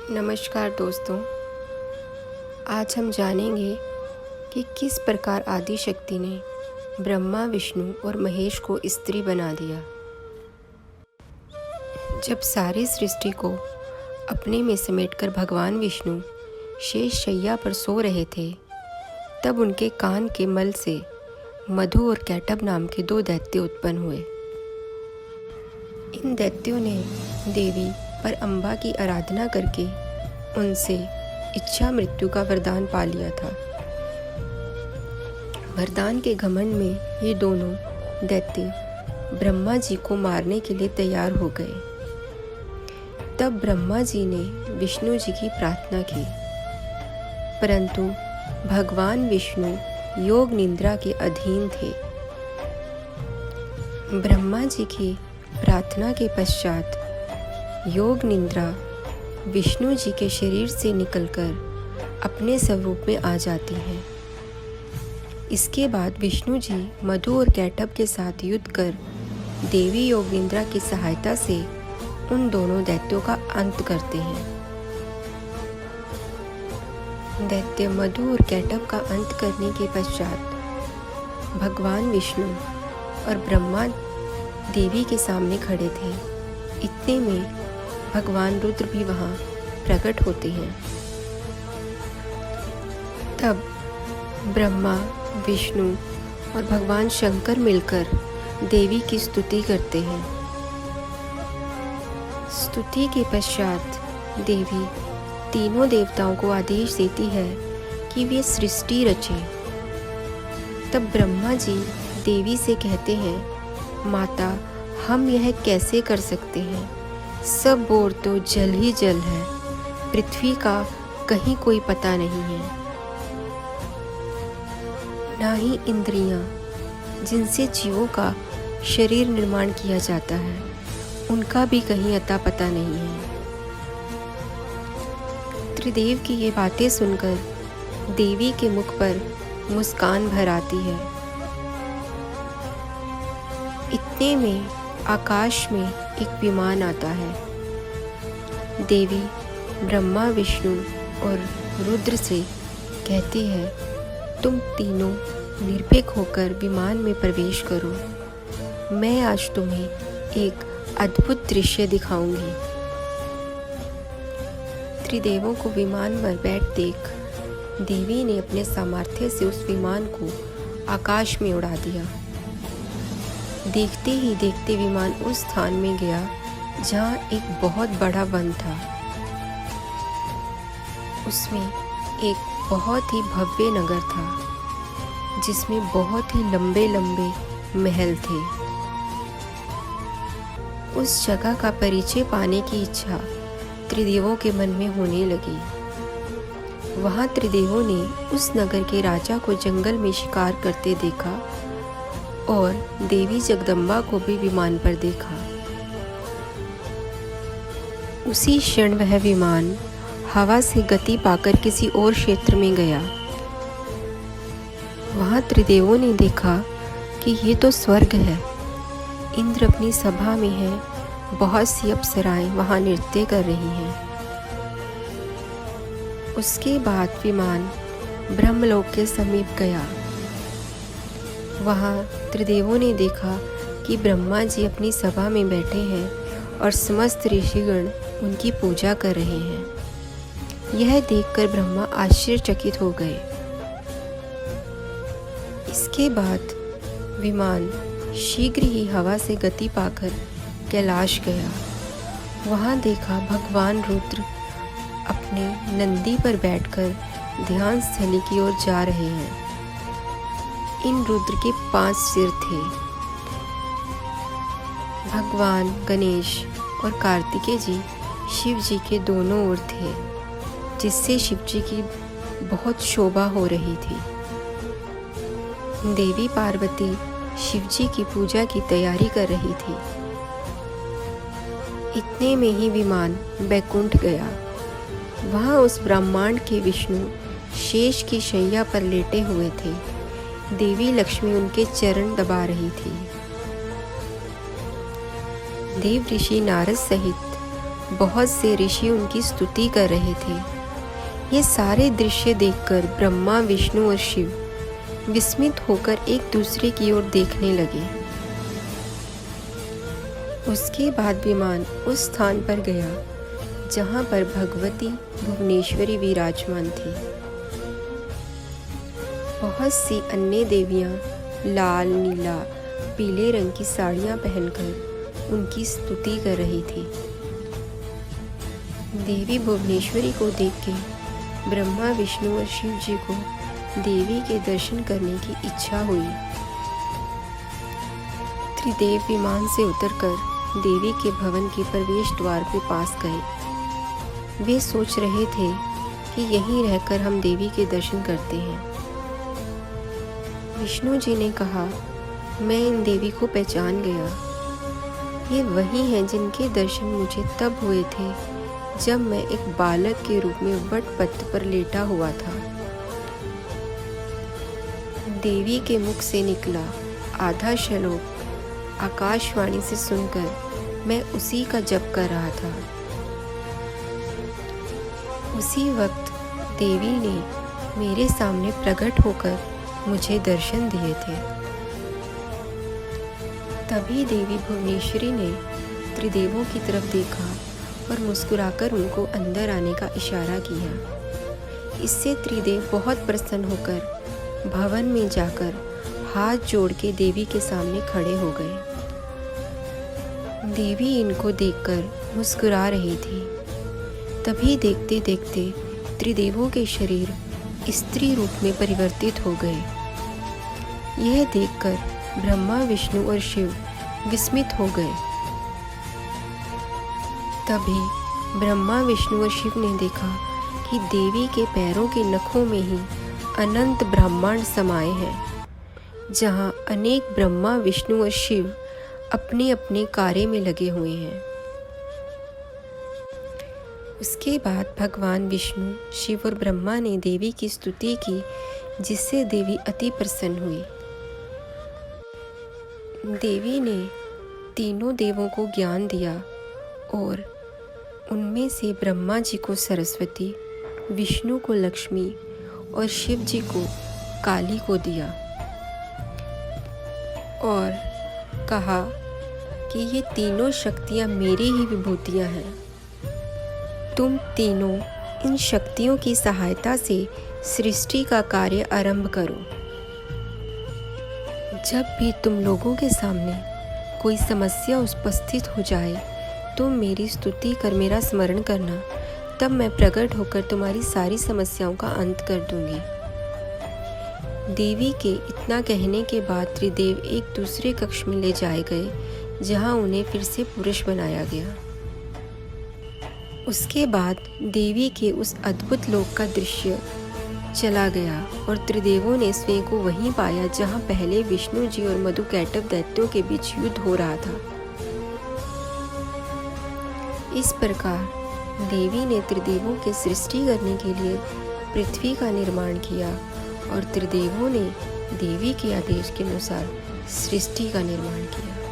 नमस्कार दोस्तों। आज हम जानेंगे कि किस प्रकार आदि शक्ति ने ब्रह्मा, विष्णु और महेश को स्त्री बना दिया। जब सारी सृष्टि को अपने में समेटकर भगवान विष्णु शेष शैया पर सो रहे थे, तब उनके कान के मल से मधु और कैटभ नाम के 2 दैत्य उत्पन्न हुए। इन दैत्यों ने देवी पर अम्बा की आराधना करके उनसे इच्छा मृत्यु का वरदान पा लिया था। वरदान के घमंड में ये दोनों दैत्य ब्रह्मा जी को मारने के लिए तैयार हो गए। तब ब्रह्मा जी ने विष्णु जी की प्रार्थना की, परंतु भगवान विष्णु योग निद्रा के अधीन थे। ब्रह्मा जी की प्रार्थना के पश्चात योग निद्रा विष्णु जी के शरीर से निकलकर अपने स्वरूप में आ जाती है। इसके बाद विष्णु जी मधु और कैटभ के साथ युद्ध कर देवी योग निद्रा की सहायता से उन दोनों दैत्यों का अंत करते हैं। दैत्य मधु और कैटभ का अंत करने के पश्चात भगवान विष्णु और ब्रह्मा देवी के सामने खड़े थे। इतने में भगवान रुद्र भी वहाँ प्रकट होते हैं। तब ब्रह्मा, विष्णु और भगवान शंकर मिलकर देवी की स्तुति करते हैं। स्तुति के पश्चात देवी तीनों देवताओं को आदेश देती है कि वे सृष्टि रचें। तब ब्रह्मा जी देवी से कहते हैं, माता, हम यह कैसे कर सकते हैं? सब ओर तो जल ही जल है, पृथ्वी का कहीं कोई पता नहीं है। ना ही इंद्रियां, जिनसे जीवों का शरीर निर्माण किया जाता है, उनका भी कहीं अता पता नहीं है। त्रिदेव की ये बातें सुनकर देवी के मुख पर मुस्कान भर आती है। इतने में आकाश में एक विमान आता है। देवी ब्रह्मा, विष्णु और रुद्र से कहती है, तुम तीनों निर्भीक होकर विमान में प्रवेश करो। मैं आज तुम्हें एक अद्भुत दृश्य दिखाऊंगी। त्रिदेवों को विमान पर बैठ देख देवी ने अपने सामर्थ्य से उस विमान को आकाश में उड़ा दिया। देखते ही देखते विमान उस स्थान में गया जहाँ एक बहुत बड़ा वन था। उसमें एक बहुत ही भव्य नगर था, जिसमें बहुत ही लंबे लंबे महल थे। उस जगह का परिचय पाने की इच्छा त्रिदेवों के मन में होने लगी। वहाँ त्रिदेवों ने उस नगर के राजा को जंगल में शिकार करते देखा और देवी जगदम्बा को भी विमान पर देखा। उसी क्षण वह विमान हवा से गति पाकर किसी और क्षेत्र में गया। वहाँ त्रिदेवों ने देखा कि ये तो स्वर्ग है। इंद्र अपनी सभा में है, बहुत सी अप्सराएं वहाँ नृत्य कर रही हैं। उसके बाद विमान ब्रह्मलोक के समीप गया। वहाँ त्रिदेवों ने देखा कि ब्रह्मा जी अपनी सभा में बैठे हैं और समस्त ऋषिगण उनकी पूजा कर रहे हैं। यह देखकर ब्रह्मा आश्चर्यचकित हो गए। इसके बाद विमान शीघ्र ही हवा से गति पाकर कैलाश गया। वहाँ देखा भगवान रुद्र अपने नंदी पर बैठकर ध्यान स्थली की ओर जा रहे हैं। इन रुद्र के 5 सिर थे। भगवान गणेश और कार्तिकेय जी शिव जी के दोनों ओर थे, जिससे शिव जी की बहुत शोभा हो रही थी। देवी पार्वती शिव जी की पूजा की तैयारी कर रही थी। इतने में ही विमान बैकुंठ गया। वहाँ उस ब्रह्मांड के विष्णु शेष की शैया पर लेटे हुए थे। देवी लक्ष्मी उनके चरण दबा रही थी। देव ऋषि नारद सहित बहुत से ऋषि उनकी स्तुति कर रहे थे। ये सारे दृश्य देखकर ब्रह्मा, विष्णु और शिव विस्मित होकर एक दूसरे की ओर देखने लगे। उसके बाद विमान उस स्थान पर गया जहाँ पर भगवती भुवनेश्वरी विराजमान थी। बहुत सी अन्य देवियाँ लाल, नीला, पीले रंग की साड़ियाँ पहनकर उनकी स्तुति कर रही थी। देवी भुवनेश्वरी को देख के ब्रह्मा, विष्णु और शिव जी को देवी के दर्शन करने की इच्छा हुई। त्रिदेव विमान से उतरकर देवी के भवन के प्रवेश द्वार के पास गए। वे सोच रहे थे कि यहीं रहकर हम देवी के दर्शन करते हैं। विष्णु जी ने कहा, मैं इन देवी को पहचान गया। ये वही हैं जिनके दर्शन मुझे तब हुए थे जब मैं एक बालक के रूप में वटपत्र पर लेटा हुआ था। देवी के मुख से निकला आधा श्लोक आकाशवाणी से सुनकर मैं उसी का जप कर रहा था। उसी वक्त देवी ने मेरे सामने प्रकट होकर मुझे दर्शन दिए थे। तभी देवी भुवनेश्वरी ने त्रिदेवों की तरफ देखा और मुस्कुराकर उनको अंदर आने का इशारा किया। इससे त्रिदेव बहुत प्रसन्न होकर भवन में जाकर हाथ जोड़ के देवी के सामने खड़े हो गए। देवी इनको देखकर मुस्कुरा रही थी। तभी देखते देखते त्रिदेवों के शरीर स्त्री रूप में परिवर्तित हो गए। यह देखकर ब्रह्मा, विष्णु और शिव विस्मित हो गए। तभी ब्रह्मा, विष्णु और शिव ने देखा कि देवी के पैरों के नखों में ही अनंत ब्रह्मांड समाये हैं, जहाँ अनेक ब्रह्मा, विष्णु और शिव अपने अपने कार्य में लगे हुए हैं। उसके बाद भगवान विष्णु, शिव और ब्रह्मा ने देवी की स्तुति की, जिससे देवी अति प्रसन्न हुई। देवी ने तीनों देवों को ज्ञान दिया और उनमें से ब्रह्मा जी को सरस्वती, विष्णु को लक्ष्मी और शिव जी को काली को दिया और कहा कि ये तीनों शक्तियाँ मेरी ही विभूतियाँ हैं। तुम तीनों इन शक्तियों की सहायता से सृष्टि का कार्य आरंभ करो। जब भी तुम लोगों के सामने कोई समस्या उपस्थित हो जाए, तुम मेरी स्तुति कर मेरा स्मरण करना, तब मैं प्रकट होकर तुम्हारी सारी समस्याओं का अंत कर दूंगी। देवी के इतना कहने के बाद त्रिदेव एक दूसरे कक्ष में ले जाए गए, जहां उन्हें फिर से पुरुष बनाया गया। उसके बाद देवी के उस अद्भुत लोक का दृश्य चला गया और त्रिदेवों ने स्वयं को वहीं पाया जहां पहले विष्णु जी और मधुकैटभ दैत्यों के बीच युद्ध हो रहा था। इस प्रकार देवी ने त्रिदेवों के सृष्टि करने के लिए पृथ्वी का निर्माण किया और त्रिदेवों ने देवी के आदेश के अनुसार सृष्टि का निर्माण किया।